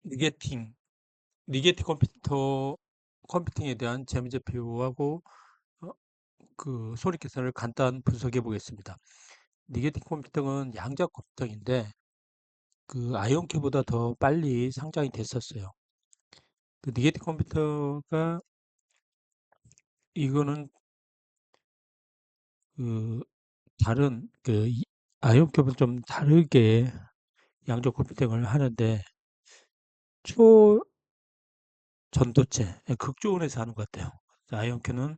리게팅, 리게팅 컴퓨팅에 대한 재무제표하고 어, 그 손익 계산을 간단 분석해 보겠습니다. 리게팅 컴퓨팅은 양자 컴퓨팅인데 그 아이온큐보다 더 빨리 상장이 됐었어요. 그 리게팅 컴퓨터가 이거는 그 다른 아이온큐는 좀 다르게 양자 컴퓨팅을 하는데 초전도체, 극초원에서 하는 것 같아요. 아이온큐는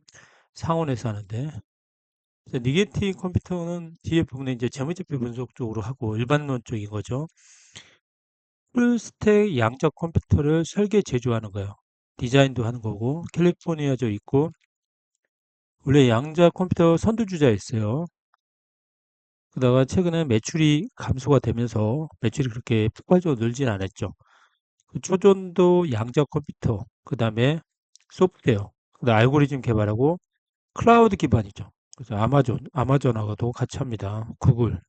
상온에서 하는데 니게티 컴퓨터는 뒤에 부분에 이제 재무제표 분석 쪽으로 하고 일반론 쪽인 거죠. 풀스택 양적 컴퓨터를 설계 제조하는 거예요. 디자인도 하는 거고 캘리포니아저 있고 원래 양자 컴퓨터 선두주자였어요. 그러다가 최근에 매출이 감소가 되면서 매출이 그렇게 폭발적으로 늘진 않았죠. 그 초전도 양자 컴퓨터, 그 다음에 소프트웨어, 그다음 알고리즘 개발하고 클라우드 기반이죠. 그래서 아마존하고도 같이 합니다. 구글.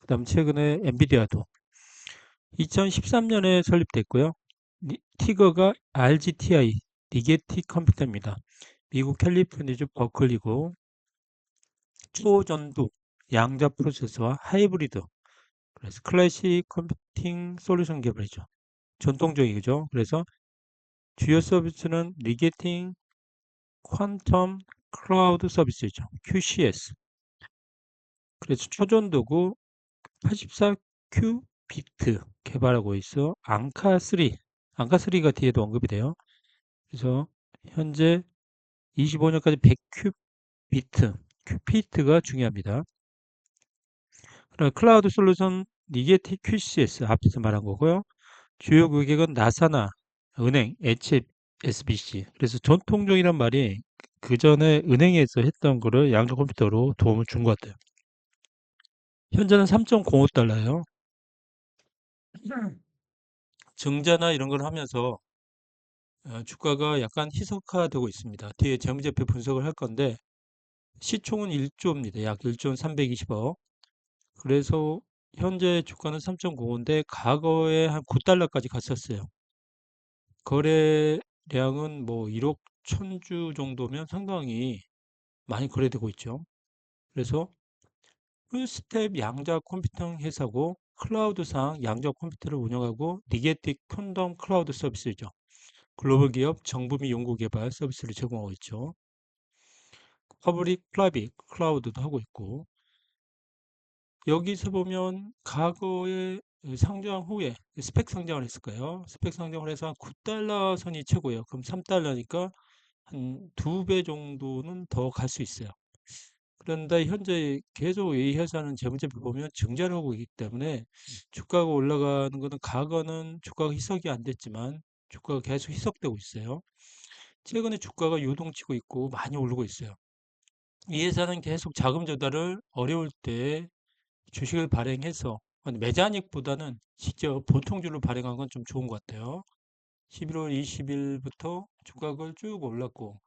그다음 최근에 엔비디아도 2013년에 설립됐고요. 티거가 RGTI, 리게티 컴퓨터입니다. 미국 캘리포니아주 버클리고 초전도, 양자 프로세서와 하이브리드, 그래서 클래식 컴퓨팅 솔루션 개발이죠. 전통적이죠. 그래서 주요 서비스는 리게팅 퀀텀 클라우드 서비스죠. QCS. 그래서 초전도구 84Q 비트 개발하고 있어. 앙카3가 뒤에도 언급이 돼요. 그래서 현재 25년까지 100큐 비트, 큐피트가 중요합니다. 그럼 클라우드 솔루션 리게티 QCS 앞에서 말한 거고요. 주요 고객은 나사나 은행, HSBC. 그래서 전통적이란 말이 그 전에 은행에서 했던 거를 양자 컴퓨터로 도움을 준 것 같아요. 현재는 3.05달러예요. 증자나 이런 걸 하면서 주가가 약간 희석화되고 있습니다. 뒤에 재무제표 분석을 할 건데 시총은 1조입니다. 약 1조 320억. 그래서 현재 주가는 3.95인데 과거에 한 9달러까지 갔었어요. 거래량은 뭐 1억 천주 정도면 상당히 많이 거래되고 있죠. 그래서 풀스텝 양자 컴퓨팅 회사고 클라우드상 양자 컴퓨터를 운영하고 리게틱 콘덤 클라우드 서비스죠. 글로벌 기업 정부 및 연구개발 서비스를 제공하고 있죠. 퍼블릭 프라이빗 클라우드도 하고 있고 여기서 보면 과거에 상장 후에 스펙 상장을 했을 거예요. 스펙 상장을 해서 한 9달러 선이 최고예요. 그럼 3달러니까 한 2배 정도는 더 갈 수 있어요. 그런데 현재 계속 이 회사는 재무제표 보면 증자를 하고 있기 때문에 주가가 올라가는 것은 과거는 주가가 희석이 안 됐지만 주가가 계속 희석되고 있어요. 최근에 주가가 요동치고 있고 많이 오르고 있어요. 이 회사는 계속 자금 조달을 어려울 때 주식을 발행해서 매자닉보다는 직접 보통주를 발행한 건 좀 좋은 것 같아요. 11월 20일부터 주가가 쭉 올랐고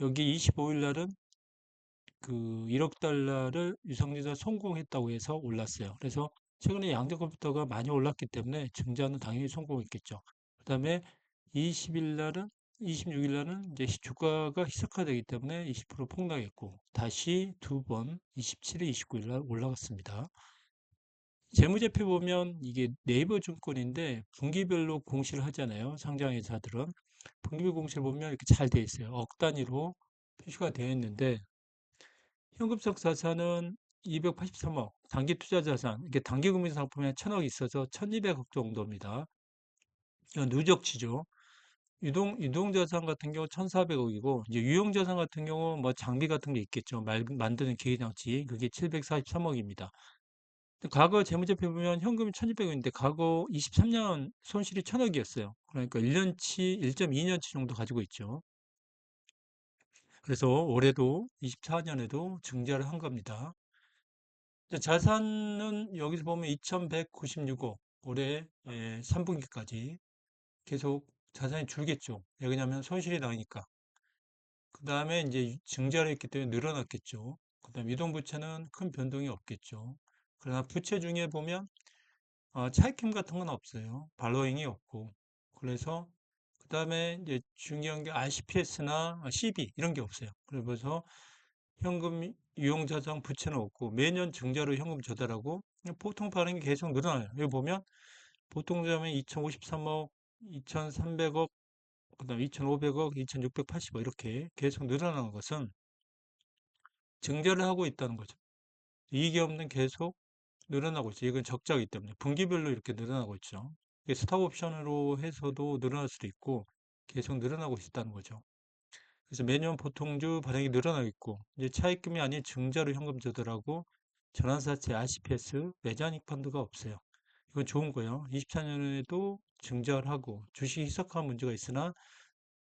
여기 25일 날은 그 1억 달러를 유상증자 성공했다고 해서 올랐어요. 그래서 최근에 양대 컴퓨터가 많이 올랐기 때문에 증자는 당연히 성공했겠죠. 그다음에 20일 날은 26일 날은 이제 주가가 희석화되기 때문에 20% 폭락했고 다시 두 번 27일, 29일 날 올라갔습니다. 재무제표 보면 이게 네이버 증권인데 분기별로 공시를 하잖아요. 상장회사들은. 분기별 공시를 보면 이렇게 잘 되어 있어요. 억 단위로 표시가 되어 있는데 현금성 자산은 283억, 단기 투자 자산, 이게 단기 금융 상품에 1000억 있어서 1200억 정도입니다. 이건 누적치죠. 유동자산 같은 경우 1400억이고, 이제 유형자산 같은 경우 뭐 장비 같은 게 있겠죠. 만드는 기계장치, 그게 743억입니다. 과거 재무제표 보면 현금이 1200억인데 과거 23년 손실이 1000억이었어요. 그러니까 1년치, 1.2년치 정도 가지고 있죠. 그래서 올해도 24년에도 증자를 한 겁니다. 자산은 여기서 보면 2196억 올해 3분기까지 계속 자산이 줄겠죠. 왜냐하면 손실이 나니까. 그 다음에 이제 증자를 했기 때문에 늘어났겠죠. 그 다음 이동부채는 큰 변동이 없겠죠. 그러나 부채 중에 보면 차입금 같은 건 없어요. 발로잉이 없고 그래서 그 다음에 이제 중요한 게 RCPS나 CB 이런 게 없어요. 그래서 현금 유용자산 부채는 없고 매년 증자로 현금 조달하고 보통 발행이 계속 늘어나요. 여기 보면 보통 자면 2053억, 2300억, 그다음 2500억, 2680억 이렇게 계속 늘어나는 것은 증자를 하고 있다는 거죠. 이익이 없는 계속 늘어나고 있죠. 이건 적자이기 때문에 분기별로 이렇게 늘어나고 있죠. 이게 스탁 옵션으로 해서도 늘어날 수도 있고 계속 늘어나고 있다는 거죠. 그래서 매년 보통주 발행이 늘어나고 있고 이제 차입금이 아닌 증자로 현금 조달하고 전환사채, RCPS, 매장이익 펀드가 없어요. 이건 좋은 거예요. 24년에도 증자를 하고 주식 희석화 문제가 있으나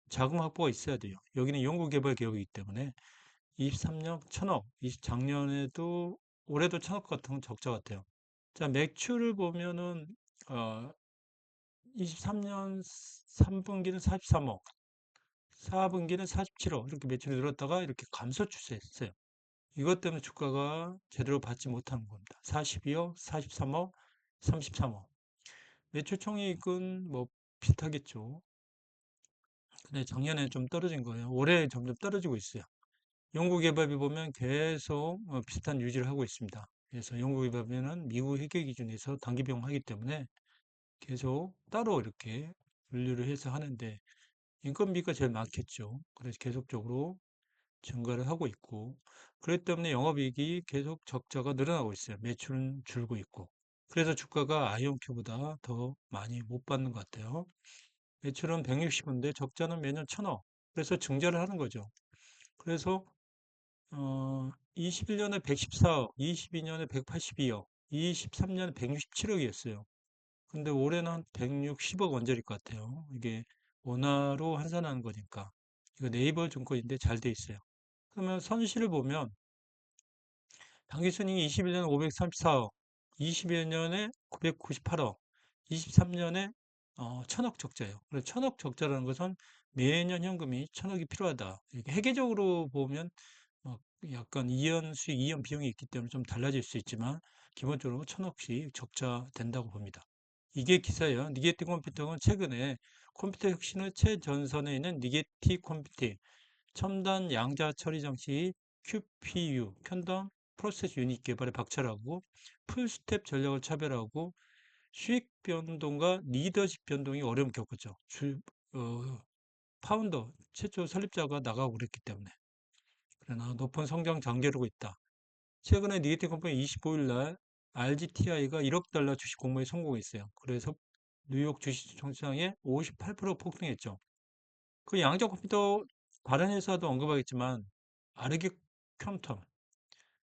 자금 확보가 있어야 돼요. 여기는 연구개발 기업이기 때문에 23년 1000억, 작년에도 올해도 1000억 같은 건 적자 같아요. 자, 매출을 보면은 23년 3분기는 43억, 4분기는 47억 이렇게 매출이 늘었다가 이렇게 감소 추세했어요. 이것 때문에 주가가 제대로 받지 못하는 겁니다. 42억, 43억, 33억. 매출 총이익은 뭐 비슷하겠죠. 근데 작년에 좀 떨어진 거예요. 올해 점점 떨어지고 있어요. 연구개발비 보면 계속 비슷한 유지를 하고 있습니다. 그래서 연구개발비는 미국 회계 기준에서 단기 비용하기 때문에 계속 따로 이렇게 분류를 해서 하는데 인건비가 제일 많겠죠. 그래서 계속적으로 증가를 하고 있고 그렇기 때문에 영업이익이 계속 적자가 늘어나고 있어요. 매출은 줄고 있고 그래서 주가가 아이온큐보다 더 많이 못 받는 것 같아요. 매출은 160인데 적자는 매년 1000억. 그래서 증자를 하는 거죠. 그래서 21년에 114억, 22년에 182억, 23년에 167억이었어요. 근데 올해는 한 160억 원짜리일 것 같아요. 이게 원화로 환산하는 거니까. 이거 네이버 증권인데 잘 돼 있어요. 그러면 손실을 보면 당기순이익이 21년에 534억, 22년에 998억, 23년에 1000억 적자예요. 그래서 1000억 적자라는 것은 매년 현금이 1000억이 필요하다. 이렇게 회계적으로 보면 약간 이연 수익, 이연 비용이 있기 때문에 좀 달라질 수 있지만 기본적으로 1000억씩 적자 된다고 봅니다. 이게 기사예요. 니게티 컴퓨팅은 최근에 컴퓨터 혁신의 최전선에 있는 니게티 컴퓨팅, 첨단 양자 처리 장치 QPU, 퀀텀 프로세스 유닛 개발에 박차라고 풀스텝 전략을 차별하고 수익 변동과 리더십 변동이 어려움 겪었죠. 어, 파운더, 최초 설립자가 나가고 그랬기 때문에. 그러나 높은 성장 장기로고 있다. 최근에 니게티 컴퍼니 25일 날 RGTI가 1억 달러 주식 공모에 성공했어요. 그래서 뉴욕 주식시장에 58% 폭등했죠. 그 양자 컴퓨터 다른 회사도 언급하겠지만 아르기 퀀텀,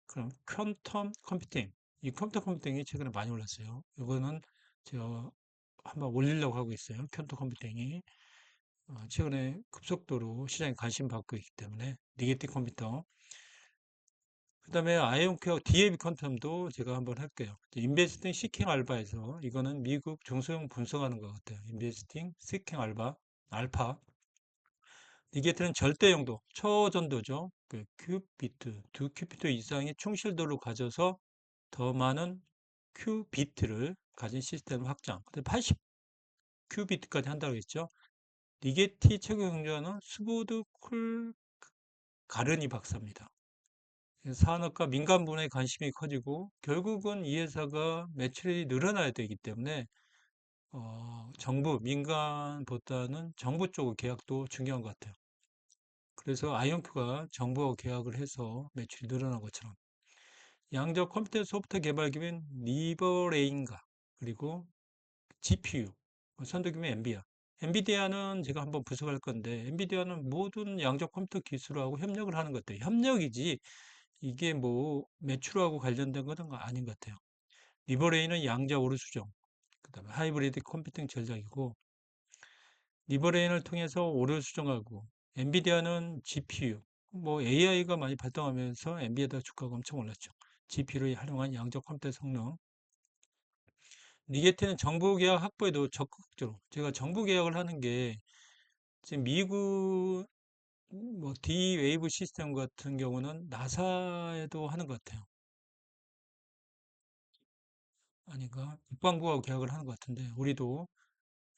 그럼 퀀텀 컴퓨팅, 이 컴퓨터 컴퓨팅이 최근에 많이 올랐어요. 이거는 제가 한번 올리려고 하고 있어요. 퀀텀 컴퓨팅이 최근에 급속도로 시장에 관심 받고 있기 때문에 니게티 컴퓨터. 그다음에 아이온케어 DAB 퀀텀도 제가 한번 할게요. 인베스팅 시킹 알바에서 이거는 미국 중소형 분석하는 것 같아요. 인베스팅 시킹 알파. 니게트는 절대 용도, 초전도죠. 그 큐비트, 2큐비트 이상의 충실도를 가져서 더 많은 큐비트를 가진 시스템 확장. 80 큐비트까지 한다고 했죠. 니게티 최고 경자는 스보드 쿨 가르니 박사입니다. 산업과 민간 분야에 관심이 커지고 결국은 이 회사가 매출이 늘어나야 되기 때문에 정부, 민간보다는 정부 쪽 계약도 중요한 것 같아요. 그래서 아이온큐가 정부와 계약을 해서 매출이 늘어난 것처럼 양적 컴퓨터 소프트웨어 개발 기업인 리버레인가 그리고 GPU 선도 기업인 엔비디아. 엔비디아는 제가 한번 분석할 건데 엔비디아는 모든 양적 컴퓨터 기술하고 협력을 하는 것 같아요. 협력이지 이게 뭐 매출하고 관련된 것은 아닌 것 같아요. 리버레인은 양자 오류 수정, 그다음에 하이브리드 컴퓨팅 전략이고 리버레인을 통해서 오류 수정하고 엔비디아는 GPU, 뭐 AI가 많이 발달하면서 엔비디아 주가가 엄청 올랐죠. GPU를 활용한 양적 컴퓨터 성능. 리게트는 정부 계약 확보에도 적극적으로 제가 정부 계약을 하는 게 지금 미국 뭐 D-웨이브 시스템 같은 경우는 나사에도 하는 것 같아요. 아닌가? 국방부하고 계약을 하는 것 같은데 우리도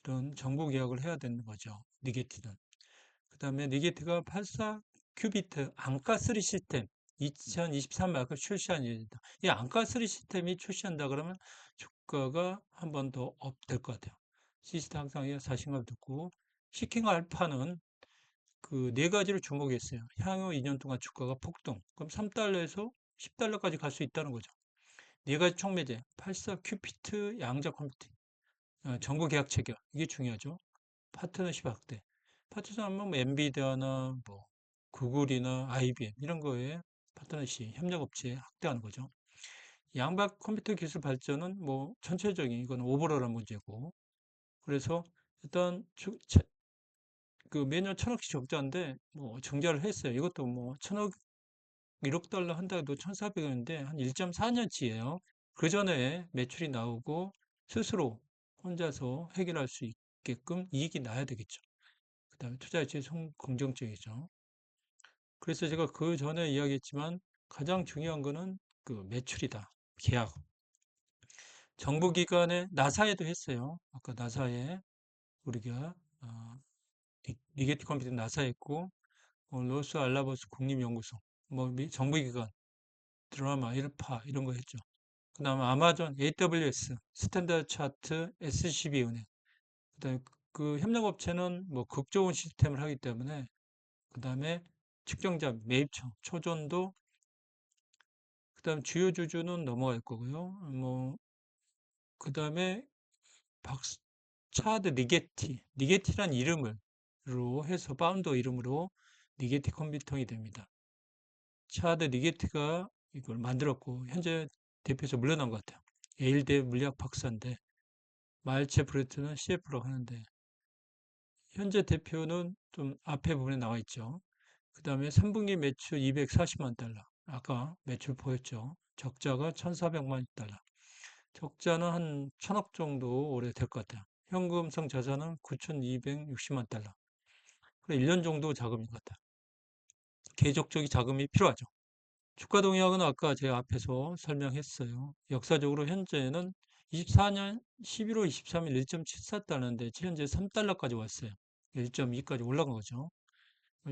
이런 정보 계약을 해야 되는 거죠. 니게티는. 그 다음에 니게티가 84 큐비트 안가 3 시스템 2023 마크 출시한 예정이다. 이 안가 3 시스템이 출시한다 그러면 주가가 한 번 더 업 될 것 같아요. 시스템 향상에 자신감 듣고 시킹 알파는 그 네 가지를 주목했어요. 향후 2년 동안 주가가 폭등. 그럼 3달러에서 10달러까지 갈 수 있다는 거죠. 네 가지 촉매제, 84 큐피트 양자 컴퓨팅, 정보 계약 체결. 이게 중요하죠. 파트너십 확대. 파트너십 하면 뭐 엔비디아나 뭐 구글이나 IBM 이런 거에 파트너십 협력업체 확대하는 거죠. 양박 컴퓨터 기술 발전은 뭐 전체적인 이건 오버롤한 문제고 그래서 일단 그 매년 1,000억씩 적자인데 뭐 증자를 했어요. 이것도 뭐 1,000억 1억 달러 한다 해도 1,400억인데 한 1.4년치예요. 그 전에 매출이 나오고 스스로 혼자서 해결할 수 있게끔 이익이 나야 되겠죠. 그 다음에 투자 유치 긍정적이죠. 그래서 제가 그 전에 이야기했지만 가장 중요한 거는 그 매출이다. 계약. 정부기관에 나사에도 했어요. 아까 나사에 우리가 리게티 컴퓨터 나사에 했고 로스 알라버스 국립연구소 뭐 정부기관 드라마 1파 이런 거 했죠. 그 다음에 아마존 AWS 스탠다드 차트 SCB 은행 그다음에 그 협력업체는 뭐 극조원 시스템을 하기 때문에 그 다음에 측정자 매입처 초전도 그 다음 주요 주주는 넘어갈 거고요. 뭐 그 다음에 차드 니게티란 이름으로 해서 파운더 이름으로 니게티 컴퓨팅이 됩니다. 차드 니게티가 이걸 만들었고 현재 대표에서 물러난 것 같아요. 예일대 물리학 박사인데 마일체 브레트는 CF로 하는데 현재 대표는 좀 앞에 부분에 나와 있죠. 그 다음에 3분기 매출 240만 달러. 아까 매출 보였죠. 적자가 1,400만 달러. 적자는 한 1,000억 정도 올해 될 것 같아요. 현금성 자산은 9,260만 달러. 1년 정도 자금인 것 같아요. 계속적인 자금이 필요하죠. 주가 동향은 아까 제가 앞에서 설명했어요. 역사적으로 현재는 24년 11월 23일 1.74달러인데 현재 3달러까지 왔어요. 1.2까지 올라간 거죠.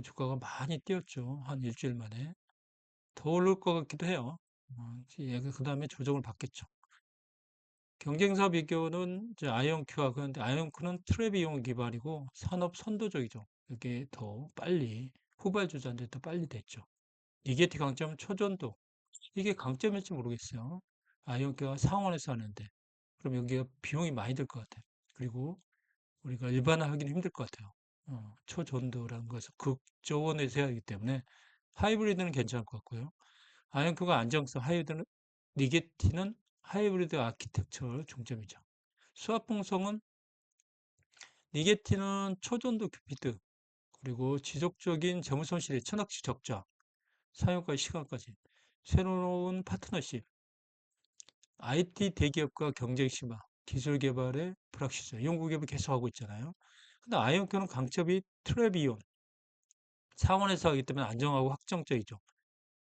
주가가 많이 뛰었죠. 한 일주일 만에. 더 오를 것 같기도 해요. 그 다음에 조정을 받겠죠. 경쟁사 비교는 이제 아이온큐와 그런데 아이온큐는 트랩 이용 기반이고 산업 선도적이죠. 이게 더 빨리 후발주자인데 더 빨리 됐죠. 리게티 강점은 초전도. 이게 강점일지 모르겠어요. 아이온큐가 상원에서 하는데 그럼 여기가 비용이 많이 들 것 같아요. 그리고 우리가 일반화하기는 힘들 것 같아요. 초전도라는 것은 극저원에서 해야 하기 때문에 하이브리드는 괜찮을 것 같고요. 아이언큐가 안정성, 리게티는 하이브리드 아키텍처 중점이죠. 수압봉성은 리게티는 초전도 큐피드 그리고 지속적인 재무 손실의 천억씩 적자, 사용과 시간까지 새로운 파트너십, IT 대기업과 경쟁 심화, 기술 개발의 불확실성, 연구개발 계속하고 있잖아요. 근데 아이언큐는 강점이 트랩이온, 상원에서 하기 때문에 안정하고 확정적이죠.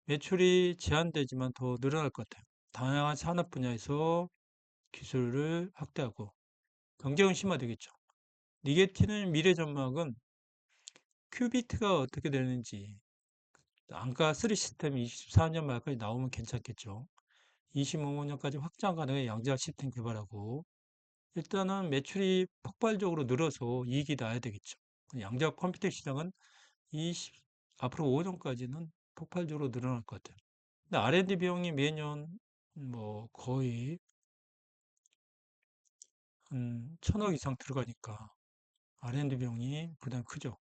매출이 제한되지만 더 늘어날 것 같아요. 다양한 산업 분야에서 기술을 확대하고 경쟁은 심화되겠죠. 리게티는 미래 전망은 큐비트가 어떻게 되는지 안가 3 시스템이 24년 말까지 나오면 괜찮겠죠. 25년까지 확장 가능한 양자 시스템 개발하고 일단은 매출이 폭발적으로 늘어서 이익이 나야 되겠죠. 양자 컴퓨팅 시장은 20, 앞으로 5년까지는 폭발적으로 늘어날 것 같아요. 근데 R&D 비용이 매년 뭐 거의 한 1,000억 이상 들어가니까 R&D 비용이 부담이 크죠.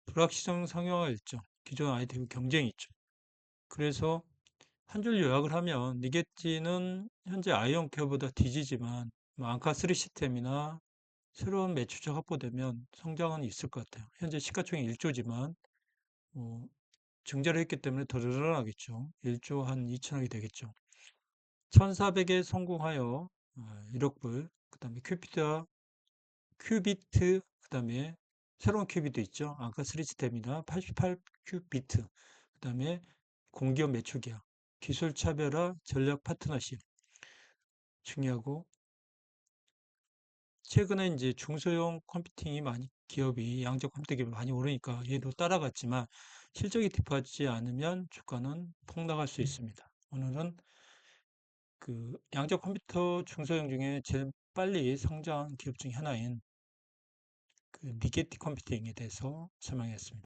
불확실성 상용화 일정, 기존 아이템 경쟁이 있죠. 그래서 한 줄 요약을 하면 니게티는 현재 아이언케어보다 뒤지지만 뭐 안카 3 시스템이나 새로운 매출처 확보되면 성장은 있을 것 같아요. 현재 시가총액 1조지만 증자를 했기 때문에 더 늘어나겠죠. 1조 한 2천억이 되겠죠. 1,400에 성공하여 1억 불, 그 다음에 큐비트, 그 다음에 새로운 큐비트 있죠. 아까 3스텝이나 88 큐비트, 그 다음에 공기업 매출 계약, 기술 차별화, 전략 파트너십 중요하고 최근에 이제 중소형 컴퓨팅이 많이 기업이 양적 컴퓨터 기업이 많이 오르니까 얘도 따라갔지만 실적이 뒷받지 않으면 주가는 폭락할 수 있습니다. 오늘은 그 양적 컴퓨터 중소형 중에 제일 빨리 성장한 기업 중 하나인 그 리게티 컴퓨팅에 대해서 설명했습니다.